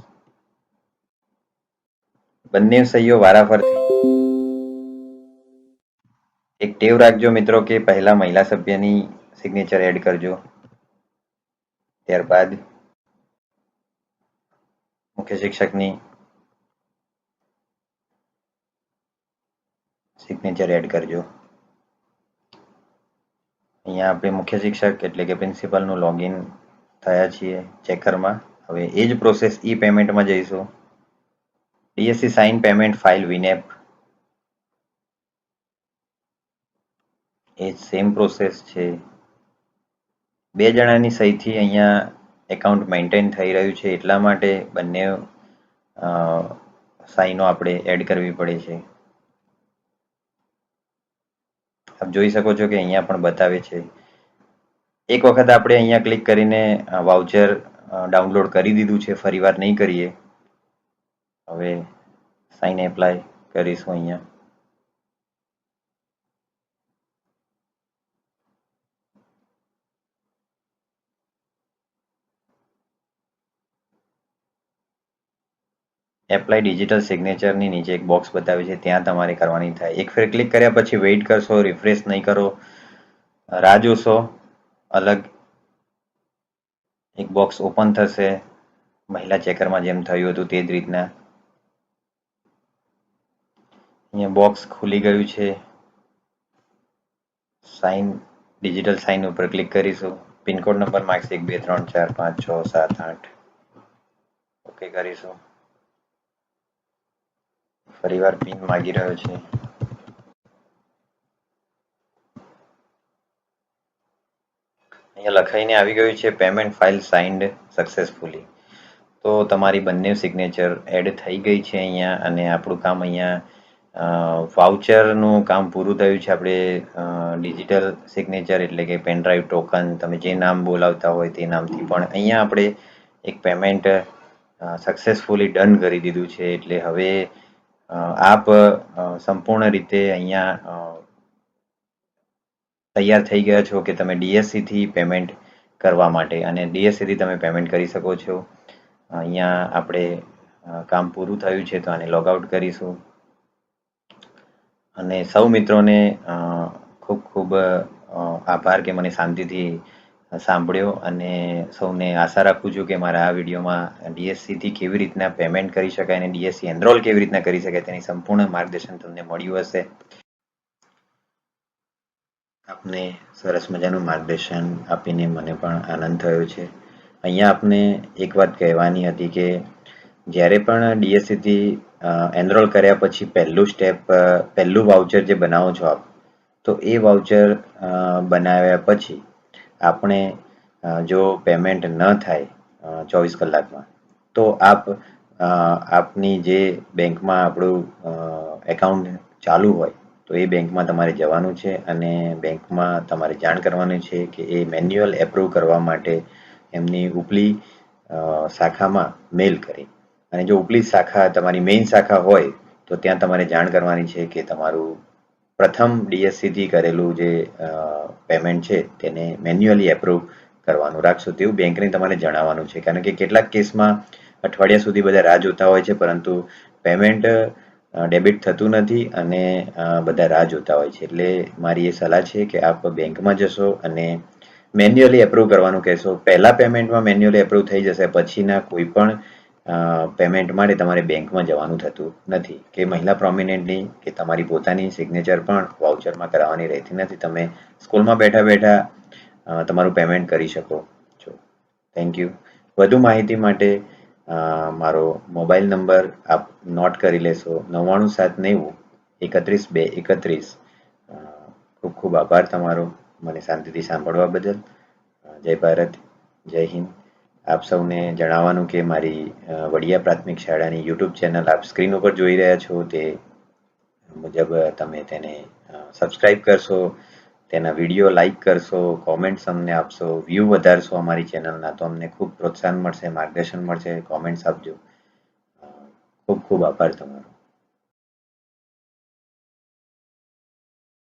બંને સહીઓ વારાફરતી. એક ટેવ રાખજો મિત્રો કે પહેલા મહિલા સભ્યની સિગ્નેચર એડ કરજો, ત્યારબાદ મુખ્ય શિક્ષકની સિગ્નેચર એડ કરજો. અહીંયા આપણે મુખ્ય શિક્ષક એટલે કે પ્રિન્સિપલનું લોગિન થયા છીએ ચેકરમાં. હવે એ જ પ્રોસેસ ઈ પેમેન્ટમાં જઈશું. DSC સાઇન પેમેન્ટ ફાઇલ વિનેપ, એ સેમ પ્રોસેસ છે. બે જણાની સહીથી અહીંયા એકાઉન્ટ મેન્ટેન થઈ રહ્યું છે એટલા માટે બંને સાઈનો આપણે એડ કરવી પડે છે. આપ જોઈ શકો છો કે અહીંયા પણ બતાવે છે. એક વખત આપણે અહીંયા ક્લિક કરીને વાઉચર ડાઉનલોડ કરી દીધું છે, ફરીવાર નહીં કરીએ. હવે સાઇન એપ્લાય કરીશું અહીંયા. એપ્લાય ડિજિટલ સિગ્નેચરની નીચે એક બોક્સ બતાવે છે, ત્યાં તમારે કરવાની થાય. એક ફેર ક્લિક કર્યા પછી વેઇટ કરશો, રિફ્રેશ નહીં કરો, રાહ જોશો. અલગ એક બોક્સ ઓપન થશે મહિલા ચેકરમાં જેમ થયું હતું તે જ રીતના. અહીંયા બોક્સ ખુલી ગયું છે. સાઇન ડિજિટલ સાઇન ઉપર ક્લિક કરીશું. પિનકોડ નંબર માગશે 1 2 3 4 5 6 7 8. ઓકે કરીશું. ફરીવાર પિન માગી રહ્યો છે. અહીંયા લખાઈને આવી ગયું છે પેમેન્ટ ફાઇલ સાઇન્ડ સક્સેસફુલી. તો તમારી બંને સિગ્નેચર એડ થઈ ગઈ છે અહીંયા, અને આપણું કામ અહીંયા વાઉચરનું કામ પૂરું થયું છે. આપણે ડિજિટલ સિગ્નેચર એટલે કે પેનડ્રાઈવ ટોકન, તમે જે નામ બોલાવતા હોય તે નામથી, પણ અહીંયા આપણે એક પેમેન્ટ સક્સેસફુલી ડન કરી દીધું છે. એટલે હવે આપ સંપૂર્ણ રીતે અહીંયા તૈયાર થઈ ગયા છો કે તમે ડીએસસીથી પેમેન્ટ કરવા માટે, અને ડીએસસીથી તમે પેમેન્ટ કરી શકો છો. અહીંયા આપણે કામ પૂરું થયું છે, તો આને લોગઆઉટ કરીશું. અને સૌ મિત્રોને ખૂબ ખૂબ આભાર કે મને શાંતિથી સાંભળ્યો, અને સૌને આશા રાખું છું કે મારા આ વિડીયોમાં ડીએસસીથી કેવી રીતના પેમેન્ટ કરી શકાય અને ડીએસસી એનરોલ કેવી રીતના કરી શકાય તેની સંપૂર્ણ માર્ગદર્શન તમને મળ્યું હશે. આપને સરસ મજાનું માર્ગદર્શન આપીને મને પણ આનંદ થયો છે. અહીંયા આપને એક વાત કહેવાની હતી કે જ્યારે પણ ડીએસસીથી એનરોલ કર્યા પછી પહેલું વાઉચર જે બનાવો છો આપ, તો એ વાઉચર બનાવ્યા પછી આપણે જો પેમેન્ટ ન થાય 24 કલાકમાં, તો આપની જે બેંકમાં આપણું એકાઉન્ટ ચાલુ હોય તો એ બેંકમાં તમારે જવાનું છે, અને બેંકમાં તમારે જાણ કરવાની છે કે એ મેન્યુઅલ એપ્રૂવ કરવા માટે એમની ઉપલી શાખામાં મેલ કરી, અને જો ઉપલી શાખા તમારી મેઇન શાખા હોય તો ત્યાં તમારે જાણ કરવાની છે કે તમારું પ્રથમ ડીએસસીથી કરેલું જે પેમેન્ટ છે તેને મેન્યુઅલી એપ્રૂવ કરવાનું રાખશો, તેવું બેંકને તમારે જણાવવાનું છે. કારણ કે કેટલાક કેસમાં અઠવાડિયા સુધી બધા રાહ જોતા હોય છે, પરંતુ પેમેન્ટ ડેબિટ થતું નથી અને બધા રાહ જોતા હોય છે. એટલે મારી એ સલાહ છે કે આપ બેંકમાં જશો અને મેન્યુઅલી એપ્રૂવ કરવાનું કહેશો. પહેલા પેમેન્ટમાં મેન્યુઅલી એપ્રૂવ થઈ જશે, પછીના કોઈ પણ પેમેન્ટ માટે તમારે બેંકમાં જવાનું થતું નથી, કે મહિલા પ્રોમિનન્ટની કે તમારી પોતાની સિગ્નેચર પણ વાઉચરમાં કરાવવાની રહેતી નથી. તમે સ્કૂલમાં બેઠા બેઠા તમારું પેમેન્ટ કરી શકો છો. Thank you. વધુ માહિતી માટે મારો મોબાઈલ નંબર આપ નોટ કરી લેશો, 99790 31 2 31. ખૂબ ખૂબ આભાર તમારો મને શાંતિથી સાંભળવા બદલ. જય ભારત, જય હિન્દ. આપ સૌને જણાવવાનું કે મારી વડિયા પ્રાથમિક શાળાની યુટ્યુબ ચેનલ આપ સ્ક્રીન ઉપર જોઈ રહ્યા છો, તે મુજબ તમે તેને સબસ્ક્રાઈબ કરશો, તેના વિડીયો લાઈક કરશો, કોમેન્ટ્સ અમને આપશો, વ્યૂ વધારશો અમારી ચેનલના, તો અમને ખૂબ પ્રોત્સાહન મળશે, માર્ગદર્શન મળશે. કોમેન્ટ્સ આપજો. ખૂબ ખૂબ આભાર તમારો.